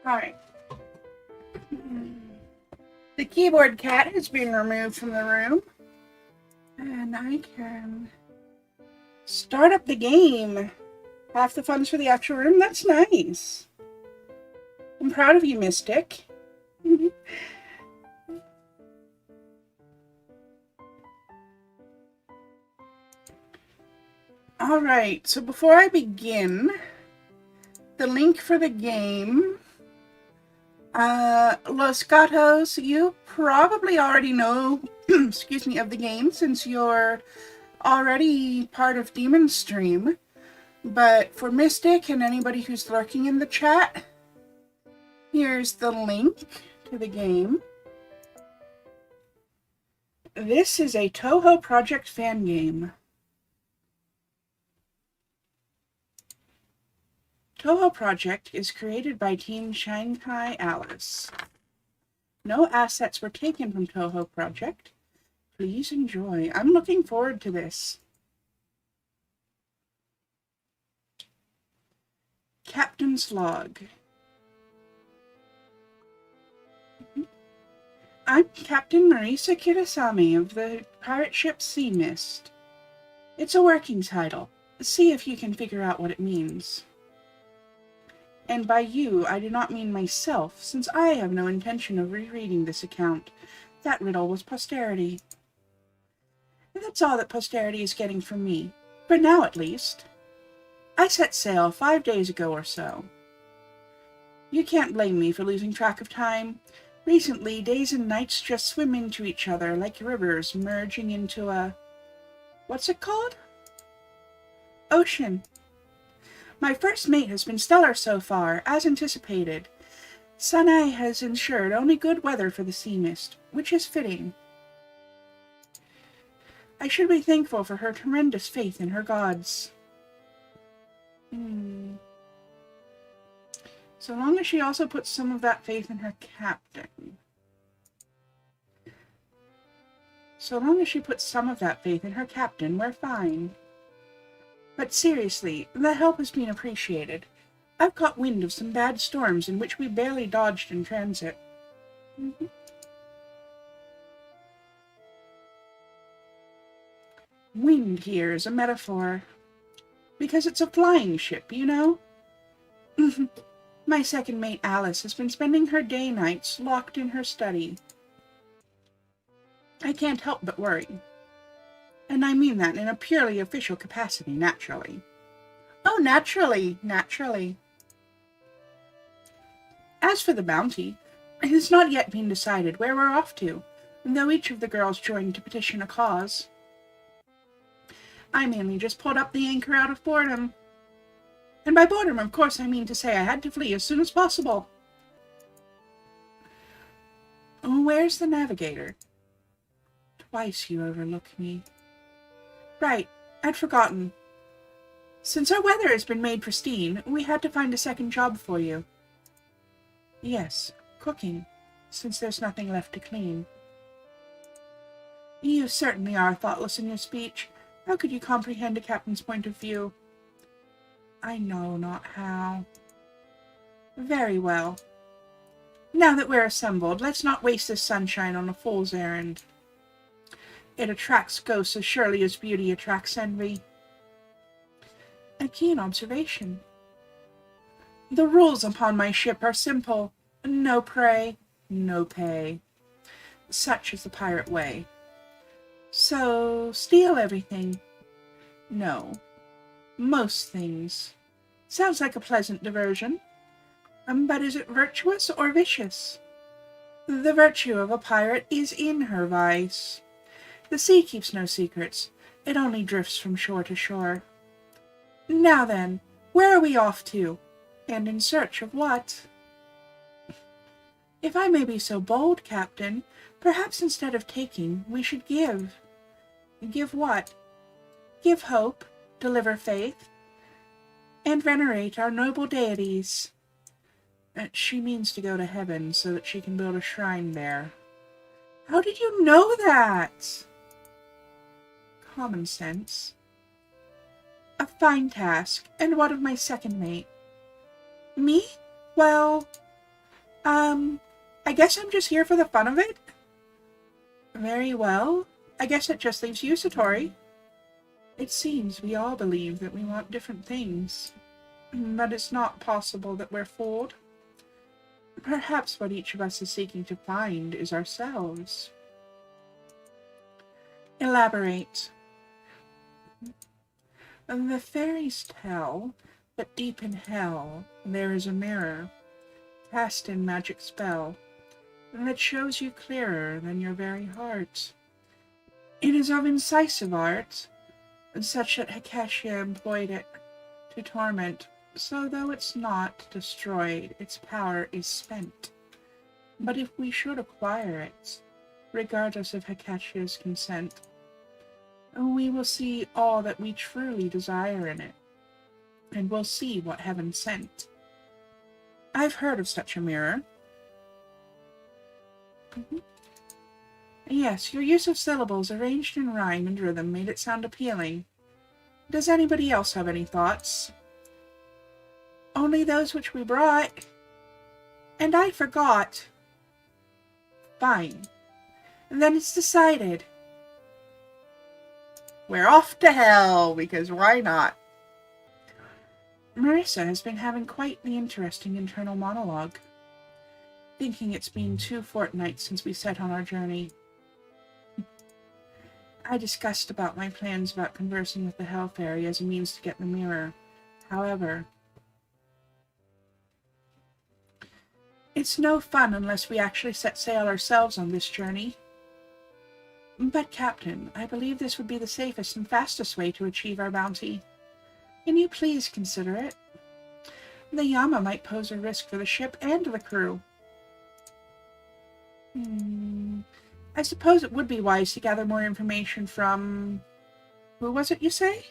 Alright. The keyboard cat has been removed from the room. And I can start up the game. Half the funds for the actual room. That's nice. I'm proud of you, Mystic. Alright, so before I begin, the link for the game, Los Gatos, you probably already know, excuse me, of the game since you're already part of Demon Stream. But for Mystic and anybody who's lurking in the chat, here's the link to the game. This is a Touhou Project fan game. Touhou Project is created by Team Shanghai Alice. No assets were taken from Touhou Project. Please enjoy. I'm looking forward to this. Captain's Log. I'm Captain Marisa Kirasami of the pirate ship Sea Mist. It's a working title. See if you can figure out what it means. And by you, I do not mean myself, since I have no intention of rereading this account. That riddle was posterity. That's all that posterity is getting from me, for now at least. I set sail 5 days ago or so. You can't blame me for losing track of time. Recently, days and nights just swim into each other like rivers merging into a... what's it called? Ocean. My first mate has been stellar so far, as anticipated. Sanai has ensured only good weather for the Sea Mist, which is fitting. I should be thankful for her tremendous faith in her gods. So long as she also puts some of that faith in her captain. So long as she puts some of that faith in her captain, we're fine. But seriously, the help has been appreciated. I've caught wind of some bad storms in which we barely dodged in transit. Wind here is a metaphor. Because it's a flying ship, you know? My second mate, Alice, has been spending her day-nights locked in her study. I can't help but worry. And I mean that in a purely official capacity, naturally. Oh, naturally, naturally. As for the bounty, it has not yet been decided where we're off to, though each of the girls joined to petition a cause. I mainly just pulled up the anchor out of boredom. And by boredom, of course, I mean to say I had to flee as soon as possible. Where's the navigator? Twice you overlook me. Right, I'd forgotten. Since our weather has been made pristine, we had to find a second job for you. Yes, cooking, since there's nothing left to clean. You certainly are thoughtless in your speech. How could you comprehend a captain's point of view? I know not how. Very well. Now that we're assembled, let's not waste this sunshine on a fool's errand. It attracts ghosts as surely as beauty attracts envy. A keen observation. The rules upon my ship are simple. No prey, no pay. Such is the pirate way. So, steal everything. No. Most things. Sounds like a pleasant diversion. But is it virtuous or vicious? The virtue of a pirate is in her vice. The sea keeps no secrets. It only drifts from shore to shore. Now then, where are we off to? And in search of what? If I may be so bold, Captain, perhaps instead of taking, we should give. Give what? Give hope, deliver faith, and venerate our noble deities. She means to go to heaven so that she can build a shrine there. How did you know that? Common sense. A fine task, and what of my second mate? Me? Well, I guess I'm just here for the fun of it. Very well. I guess it just leaves you, Satori. It seems we all believe that we want different things, but it's not possible that we're fooled. Perhaps what each of us is seeking to find is ourselves. Elaborate. The fairies tell that deep in hell there is a mirror, cast in magic spell, that shows you clearer than your very heart. It is of incisive art, such that Hikashia employed it to torment, so though it's not destroyed, its power is spent. But if we should acquire it, regardless of Hikashia's consent, we will see all that we truly desire in it, and will see what heaven sent. I've heard of such a mirror. Yes, your use of syllables arranged in rhyme and rhythm made it sound appealing. Does anybody else have any thoughts? Only those which we brought. And I forgot. Fine. Then it's decided. We're off to hell, because why not? Marissa has been having quite the interesting internal monologue, thinking it's been 2 fortnights since we set on our journey. I discussed about my plans about conversing with the Hell Fairy as a means to get the mirror. However, it's no fun unless we actually set sail ourselves on this journey. But, Captain, I believe this would be the safest and fastest way to achieve our bounty. Can you please consider it? The Yama might pose a risk for the ship and the crew. I suppose it would be wise to gather more information from... Who was it you say?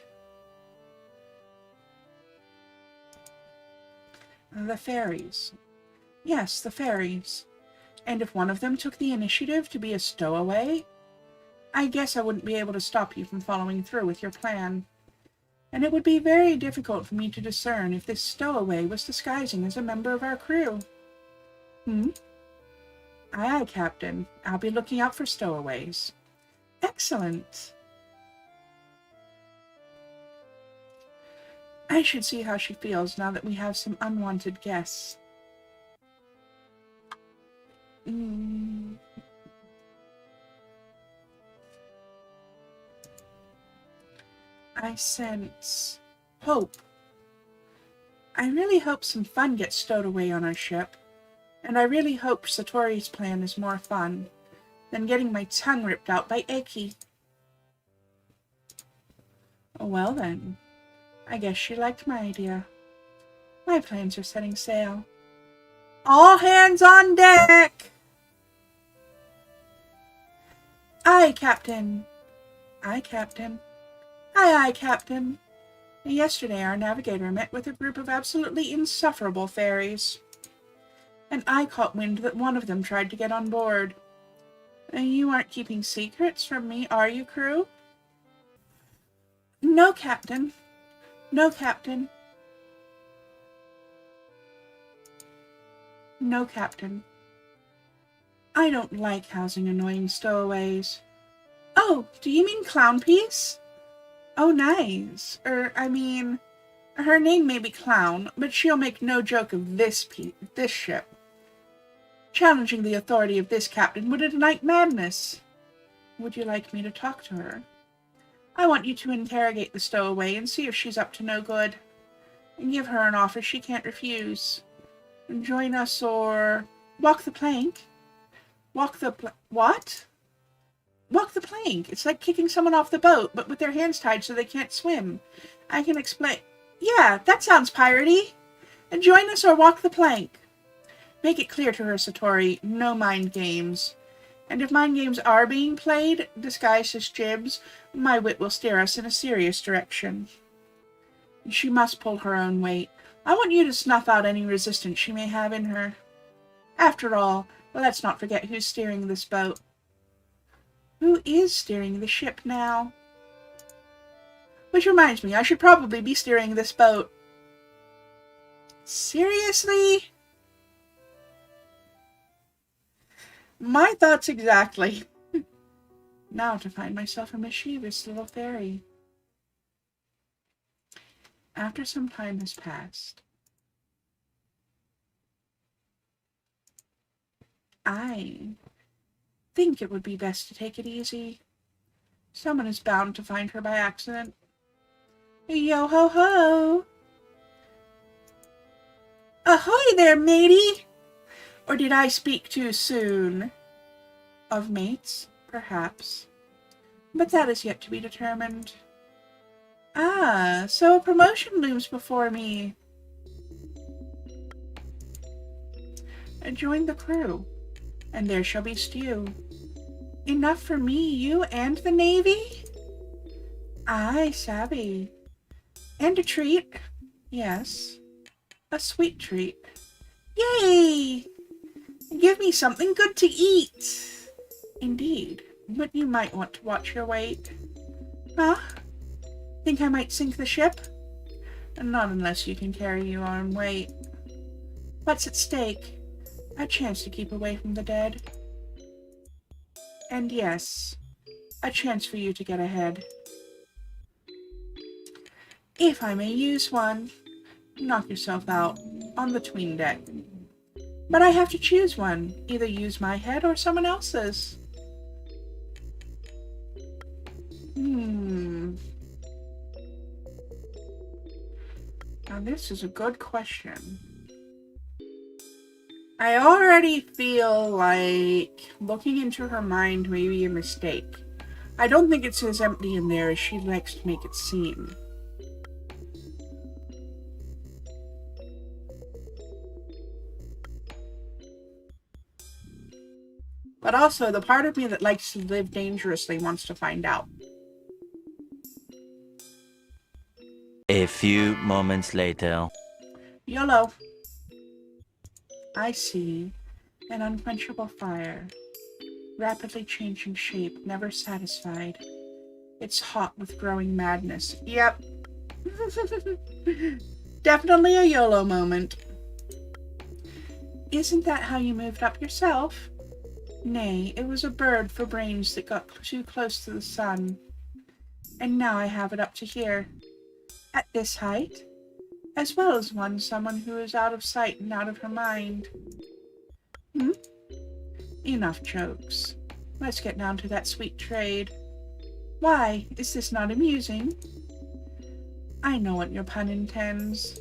The fairies. Yes, the fairies. And if one of them took the initiative to be a stowaway, I guess I wouldn't be able to stop you from following through with your plan. And it would be very difficult for me to discern if this stowaway was disguising as a member of our crew. Aye, aye, Captain. I'll be looking out for stowaways. Excellent. I should see how she feels now that we have some unwanted guests. I sense hope. I really hope some fun gets stowed away on our ship, and I really hope Satori's plan is more fun than getting my tongue ripped out by Eki. Well then, I guess she liked my idea. My plans are setting sail. All hands on deck! Aye, Captain. Aye, Captain. Aye, aye, Captain. Yesterday our navigator met with a group of absolutely insufferable fairies, and I caught wind that one of them tried to get on board. You aren't keeping secrets from me, are you, crew? No, Captain. No, Captain. No, Captain. I don't like housing annoying stowaways. Oh, do you mean Clown Piece? Oh, nice. I mean, her name may be Clown, but she'll make no joke of this ship. Challenging the authority of this captain would ignite madness. Would you like me to talk to her? I want you to interrogate the stowaway and see if she's up to no good. And give her an offer she can't refuse. And join us or... walk the plank. What? Walk the plank. It's like kicking someone off the boat, but with their hands tied so they can't swim. I can explain... Yeah, that sounds piratey. And join us or walk the plank. Make it clear to her, Satori, no mind games. And if mind games are being played, disguised as jibs, my wit will steer us in a serious direction. She must pull her own weight. I want you to snuff out any resistance she may have in her. After all, let's not forget who's steering this boat. Who is steering the ship now? Which reminds me, I should probably be steering this boat. Seriously? My thoughts exactly. Now to find myself a mischievous little fairy. After some time has passed, I think it would be best to take it easy. Someone is bound to find her by accident. Yo ho ho! Ahoy there, matey! Or did I speak too soon? Of mates, perhaps. But that is yet to be determined. Ah, so a promotion looms before me. I joined the crew, and there shall be stew. Enough for me, you, and the Navy? Aye, savvy. And a treat. Yes, a sweet treat. Yay! Give me something good to eat. Indeed, but you might want to watch your weight. Huh? Think I might sink the ship? Not unless you can carry your own weight. What's at stake? A chance to keep away from the dead. And yes, a chance for you to get ahead. If I may use one, knock yourself out on the tween deck. But I have to choose one, either use my head or someone else's. Now this is a good question. I already feel like looking into her mind may be a mistake. I don't think it's as empty in there as she likes to make it seem. But also, the part of me that likes to live dangerously wants to find out. A few moments later. YOLO. I see an unquenchable fire, rapidly changing shape, never satisfied. It's hot with growing madness. Yep. Definitely a YOLO moment. Isn't that how you moved up yourself? Nay, it was a bird for brains that got too close to the sun. And now I have it up to here, at this height, as well as someone who is out of sight and out of her mind. Enough jokes. Let's get down to that sweet trade. Why, is this not amusing? I know what your pun intends.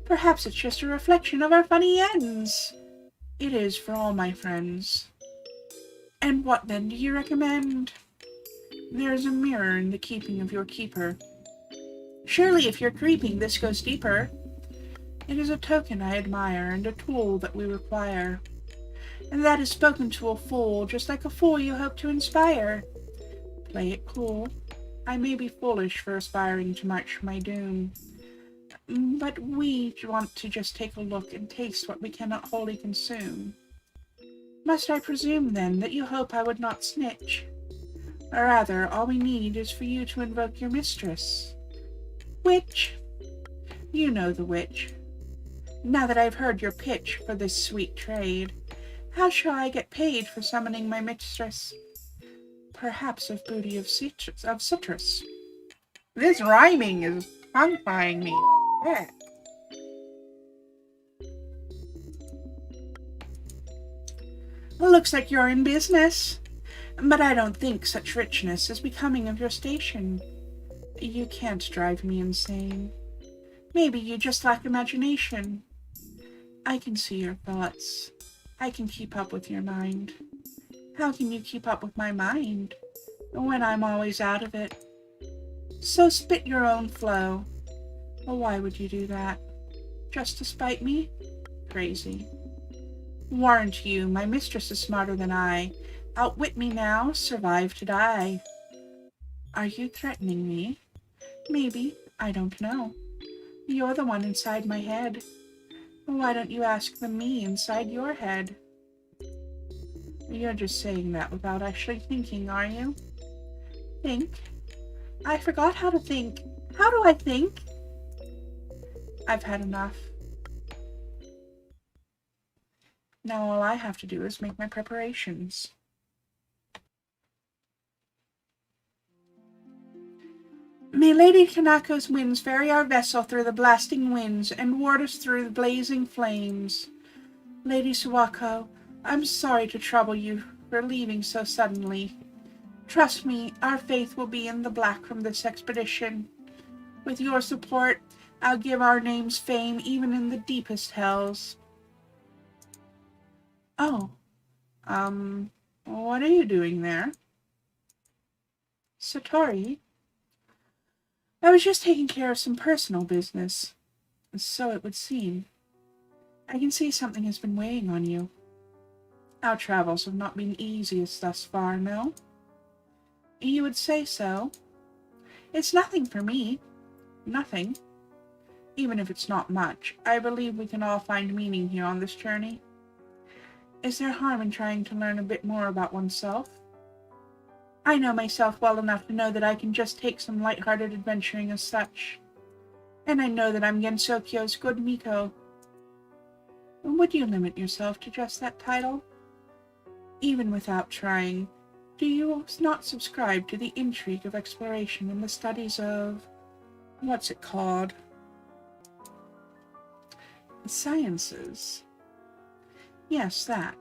Perhaps it's just a reflection of our funny ends. It is for all my friends. And what then do you recommend? There is a mirror in the keeping of your keeper. Surely if you're creeping, this goes deeper. It is a token I admire and a tool that we require. And that is spoken to a fool, just like a fool you hope to inspire. Play it cool. I may be foolish for aspiring to march my doom. But we want to just take a look and taste what we cannot wholly consume. Must I presume, then, that you hope I would not snitch? Or rather, all we need is for you to invoke your mistress. Which? You know the which. Now that I've heard your pitch for this sweet trade, how shall I get paid for summoning my mistress? Perhaps of booty of citrus. This rhyming is tongue-tying me. Yeah. Looks like you're in business. But I don't think such richness is becoming of your station. You can't drive me insane. Maybe you just lack imagination. I can see your thoughts. I can keep up with your mind. How can you keep up with my mind when I'm always out of it? So spit your own flow. Well, why would you do that? Just to spite me? Crazy. Warrant you, my mistress is smarter than I. Outwit me now, survive to die. Are you threatening me? Maybe, I don't know. You're the one inside my head. Why don't you ask the me inside your head? You're just saying that without actually thinking, are you? Think? I forgot how to think. How do I think? I've had enough. Now all I have to do is make my preparations. May Lady Kanako's winds ferry our vessel through the blasting winds and ward us through the blazing flames. Lady Suwako, I'm sorry to trouble you for leaving so suddenly. Trust me, our faith will be in the black from this expedition. With your support, I'll give our names fame even in the deepest hells. Oh, what are you doing there? Satori? I was just taking care of some personal business. So it would seem. I can see something has been weighing on you. Our travels have not been easiest thus far, no? You would say so. It's nothing for me. Nothing. Even if it's not much, I believe we can all find meaning here on this journey. Is there harm in trying to learn a bit more about oneself? I know myself well enough to know that I can just take some light-hearted adventuring as such. And I know that I'm Gensokyo's good Miko. Would you limit yourself to just that title? Even without trying, do you not subscribe to the intrigue of exploration and the studies of... what's it called? The sciences. Yes, that.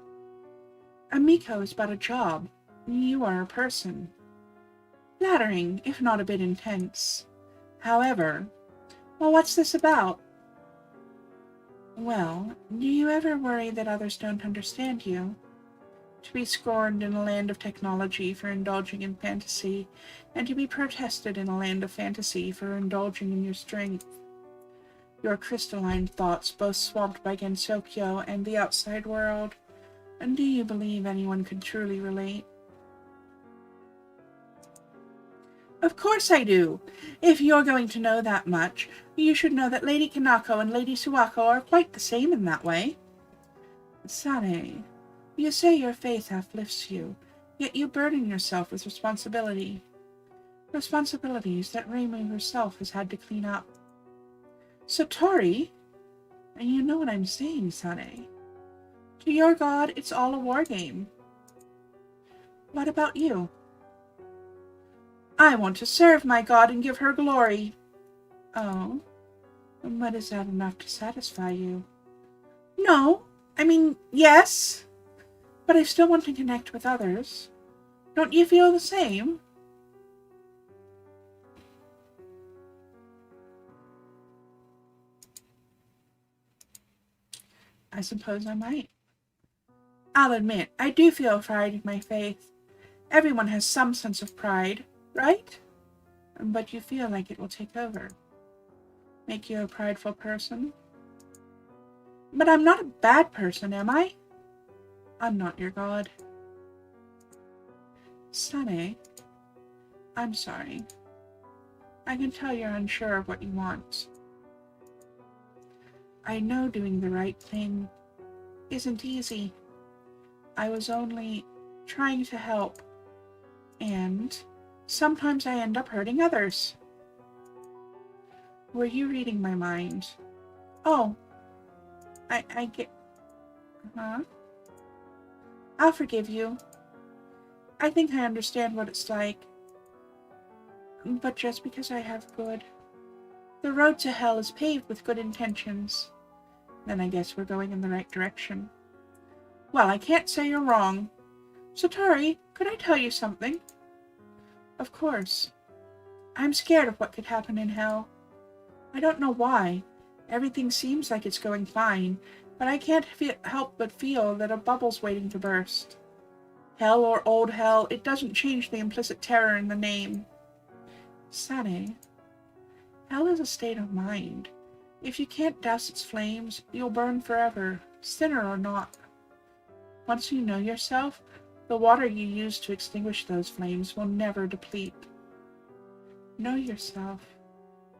A Miko is but a job. You are a person. Flattering, if not a bit intense. However, well, what's this about? Well, do you ever worry that others don't understand you? To be scorned in a land of technology for indulging in fantasy, and to be protested in a land of fantasy for indulging in your strength. Your crystalline thoughts both swamped by Gensokyo and the outside world. And do you believe anyone could truly relate? Of course I do. If you're going to know that much, you should know that Lady Kanako and Lady Suwako are quite the same in that way. Sane, you say your faith uplifts you, yet you burden yourself with responsibility. Responsibilities that Reimu herself has had to clean up. Satori, and you know what I'm saying, Sane. To your god, it's all a war game. What about you? I want to serve my god and give her glory. Oh, but is that enough to satisfy you? No, I mean, yes, but I still want to connect with others. Don't you feel the same? I suppose I might. I'll admit, I do feel pride in my faith. Everyone has some sense of pride, right? But you feel like it will take over. Make you a prideful person? But I'm not a bad person, am I? I'm not your god. Sane, I'm sorry. I can tell you're unsure of what you want. I know doing the right thing isn't easy. I was only trying to help, and sometimes I end up hurting others. Were you reading my mind? Oh, I get... Huh? I'll forgive you. I think I understand what it's like. But just because I have good... The road to hell is paved with good intentions. Then I guess we're going in the right direction. Well, I can't say you're wrong. Satori, could I tell you something? Of course. I'm scared of what could happen in hell. I don't know why. Everything seems like it's going fine, but I can't help but feel that a bubble's waiting to burst. Hell or old hell, it doesn't change the implicit terror in the name. Sane, hell is a state of mind. If you can't douse its flames, you'll burn forever, sinner or not. Once you know yourself, the water you use to extinguish those flames will never deplete. Know yourself.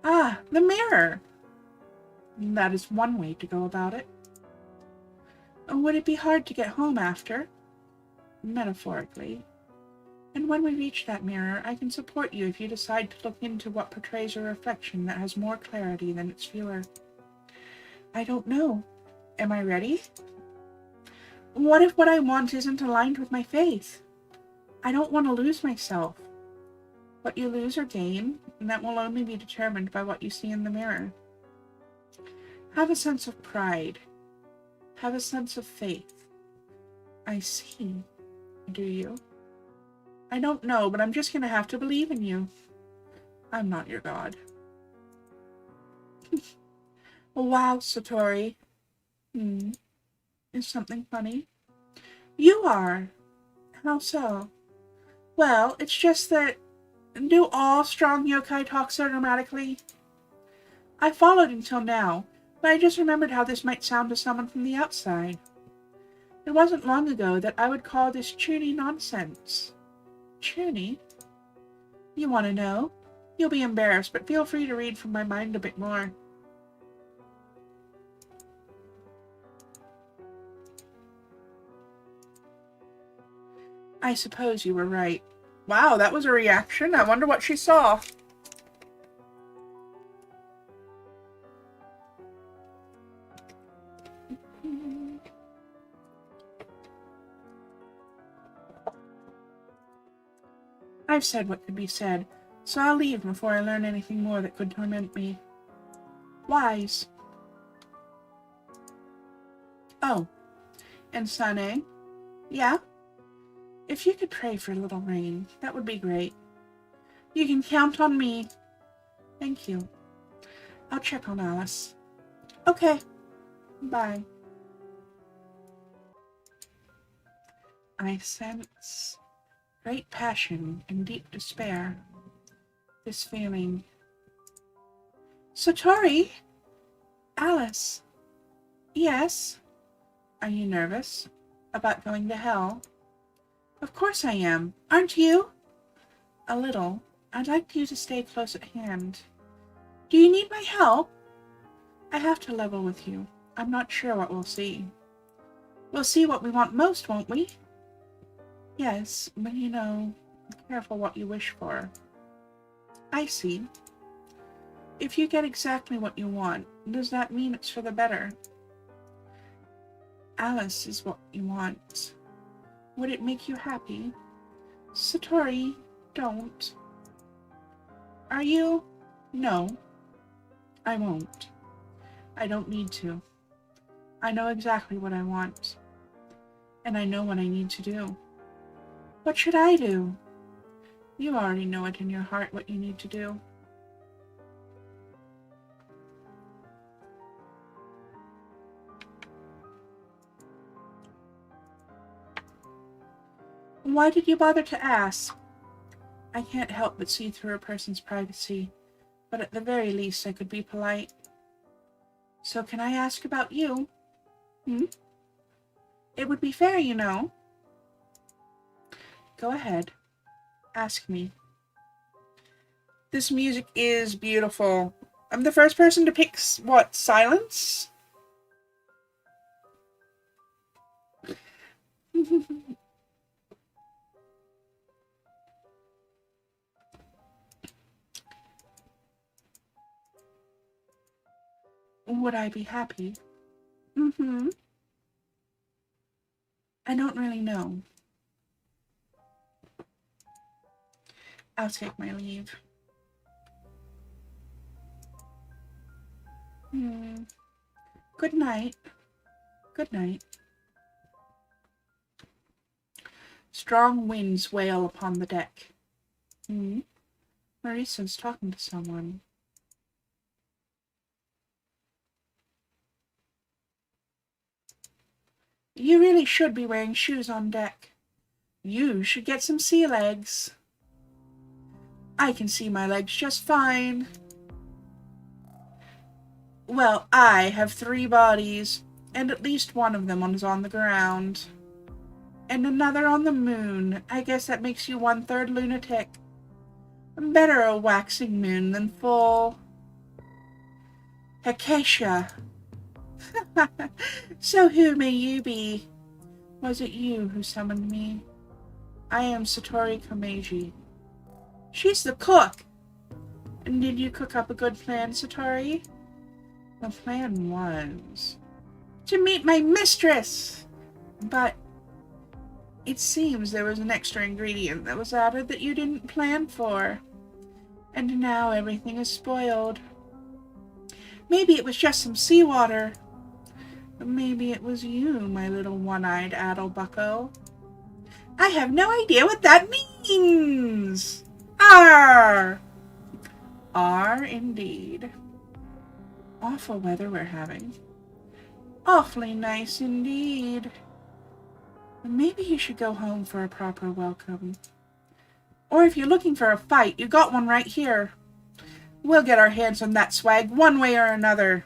Ah, the mirror! That is one way to go about it. Would it be hard to get home after? Metaphorically. And when we reach that mirror, I can support you if you decide to look into what portrays a reflection that has more clarity than its viewer. I don't know. Am I ready? What if what I want isn't aligned with my faith? I don't want to lose myself. What you lose or gain, and that will only be determined by what you see in the mirror. Have a sense of pride. Have a sense of faith. I see. Do you? I don't know, but I'm just going to have to believe in you. I'm not your god. Wow, Satori. Is something funny? You are. How so? Well, it's just that... Do all strong yokai talk so dramatically? I followed until now, but I just remembered how this might sound to someone from the outside. It wasn't long ago that I would call this chuny nonsense. Chuny? You want to know? You'll be embarrassed, but feel free to read from my mind a bit more. I suppose you were right. Wow, that was a reaction. I wonder what she saw. I've said what could be said, so I'll leave before I learn anything more that could torment me. Wise. Oh, and Sane? Yeah? If you could pray for a little rain, that would be great. You can count on me. Thank you. I'll check on Alice. Okay. Bye. I sense great passion and deep despair. This feeling. Satori? Alice? Yes? Are you nervous? About going to hell? Of course I am. Aren't you? A little. I'd like you to stay close at hand. Do you need my help? I have to level with you. I'm not sure what we'll see. We'll see what we want most, won't we? Yes, but you know, be careful what you wish for. I see. If you get exactly what you want, does that mean it's for the better? Alice is what you want. Would it make you happy? Satori, don't. Are you? No, I won't. I don't need to. I know exactly what I want. And I know what I need to do. What should I do? You already know it in your heart what you need to do. Why did you bother to ask? I can't help but see through a person's privacy, but at the very least I could be polite. So can I ask about you? It would be fair, you know. Go ahead. Ask me. This music is beautiful. I'm the first person to pick, what, silence? Would I be happy? I don't really know. I'll take my leave. Good night. Good night. Strong winds wail upon the deck. Marisa's talking to someone. You really should be wearing shoes on deck. You should get some sea legs. I can see my legs just fine. Well, I have 3 bodies, and at least one of them is on the ground. And another on the moon. I guess that makes you 1/3 lunatic. Better a waxing moon than full. Acacia. So who may you be? Was it you who summoned me? I am Satori Komeiji. She's the cook! And did you cook up a good plan, Satori? The plan was... to meet my mistress! But it seems there was an extra ingredient that was added that you didn't plan for. And now everything is spoiled. Maybe it was just some seawater. Maybe it was you, my little one-eyed addlebucko. I have no idea what that means! Arr! Arr, indeed. Awful weather we're having. Awfully nice indeed. Maybe you should go home for a proper welcome. Or if you're looking for a fight, you got one right here. We'll get our hands on that swag one way or another.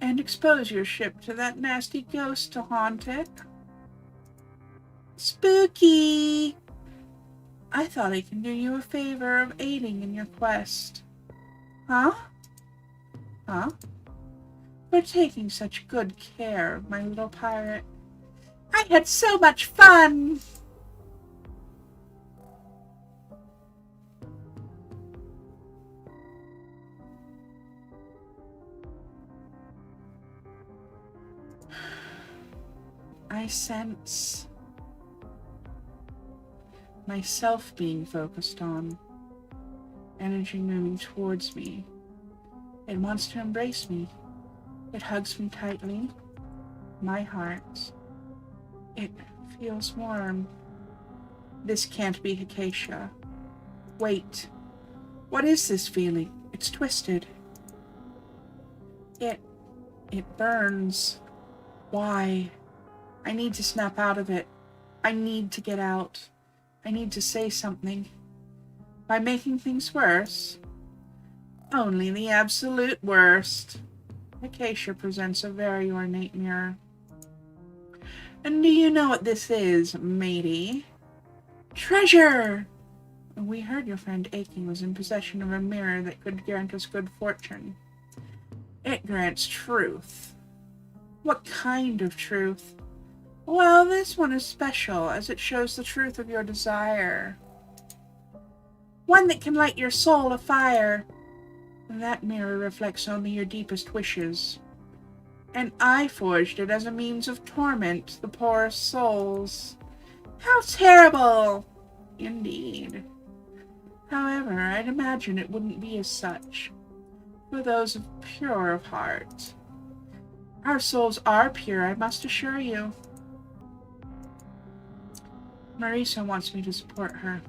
And expose your ship to that nasty ghost to haunt it. Spooky! I thought I could do you a favor of aiding in your quest. Huh? Huh? For taking such good care of my little pirate. I had so much fun! I sense myself being focused on, energy moving towards me. It wants to embrace me. It hugs me tightly. My heart. It feels warm. This can't be Acacia. Wait. What is this feeling? It's twisted. It burns. Why? I need to snap out of it. I need to get out. I need to say something. By making things worse? Only the absolute worst. Acacia presents a very ornate mirror. And do you know what this is, matey? Treasure! We heard your friend Aiken was in possession of a mirror that could grant us good fortune. It grants truth. What kind of truth? Well, this one is special, as it shows the truth of your desire. One that can light your soul afire. That mirror reflects only your deepest wishes. And I forged it as a means of torment the poorest souls. How terrible! Indeed. However, I'd imagine it wouldn't be as such, for those of pure of heart. Our souls are pure, I must assure you. Marisa wants me to support her.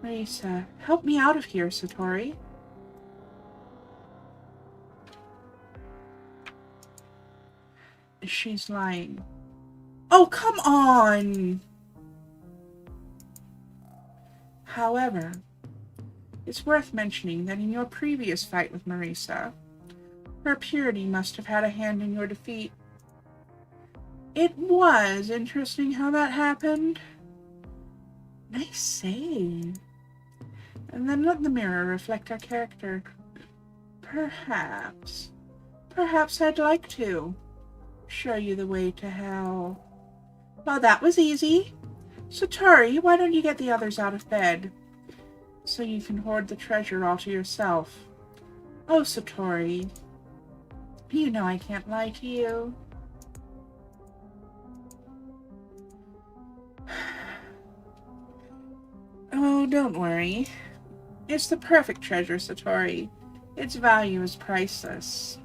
Marisa, help me out of here, Satori. She's lying. Oh, come on! However, it's worth mentioning that in your previous fight with Marisa, her purity must have had a hand in your defeat. It was interesting how that happened. Nice save. And then let the mirror reflect our character. Perhaps I'd like to show you the way to hell. Well, that was easy. Satori, why don't you get the others out of bed, so you can hoard the treasure all to yourself? Oh, Satori, you know I can't lie to you. Oh, don't worry. It's the perfect treasure, Satori. Its value is priceless.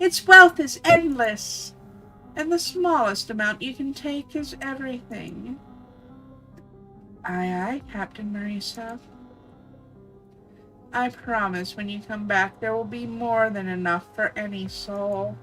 Its wealth is endless. And the smallest amount you can take is everything. Aye, aye, Captain Marisa. I promise when you come back there will be more than enough for any soul.